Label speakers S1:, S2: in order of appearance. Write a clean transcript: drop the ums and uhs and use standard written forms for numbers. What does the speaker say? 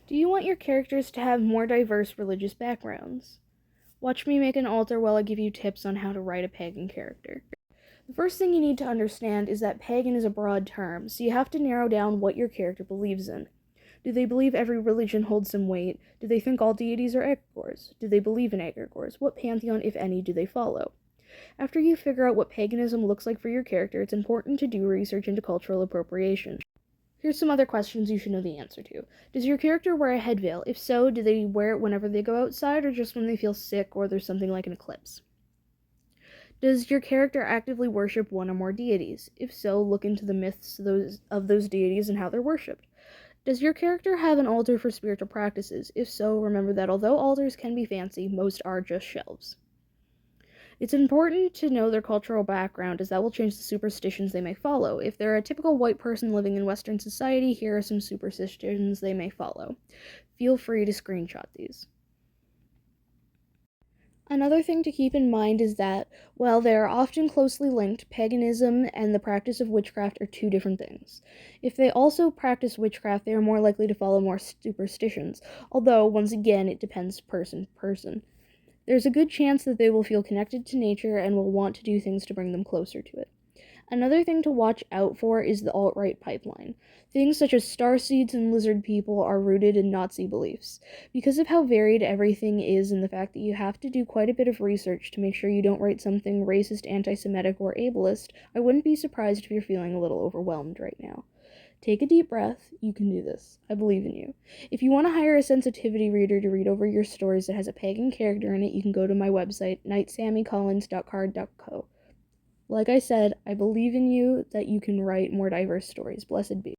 S1: Do you want your characters to have more diverse religious backgrounds? Watch me make an altar while I give you tips on how to write a pagan character. The first thing you need to understand is that pagan is a broad term, so you have to narrow down what your character believes in. Do they believe every religion holds some weight? Do they think all deities are egregores? Do they believe in egregores? What pantheon, if any, do they follow? After you figure out what paganism looks like for your character, it's important to do research into cultural appropriation. Here's some other questions you should know the answer to. Does your character wear a head veil? If so, do they wear it whenever they go outside or just when they feel sick or there's something like an eclipse? Does your character actively worship one or more deities? If so, look into the myths of those deities and how they're worshipped. Does your character have an altar for spiritual practices? If so, remember that although altars can be fancy, most are just shelves. It's important to know their cultural background, as that will change the superstitions they may follow. If they're a typical white person living in Western society, here are some superstitions they may follow. Feel free to screenshot these. Another thing to keep in mind is that, while they are often closely linked, paganism and the practice of witchcraft are two different things. If they also practice witchcraft, they are more likely to follow more superstitions, although, once again, it depends person to person. There's a good chance that they will feel connected to nature and will want to do things to bring them closer to it. Another thing to watch out for is the alt-right pipeline. Things such as starseeds and lizard people are rooted in Nazi beliefs. Because of how varied everything is and the fact that you have to do quite a bit of research to make sure you don't write something racist, anti-Semitic, or ableist, I wouldn't be surprised if you're feeling a little overwhelmed right now. Take a deep breath. You can do this. I believe in you. If you want to hire a sensitivity reader to read over your stories that has a pagan character in it, you can go to my website, nightsammycollins.card.co. Like I said, I believe in you that you can write more diverse stories. Blessed be.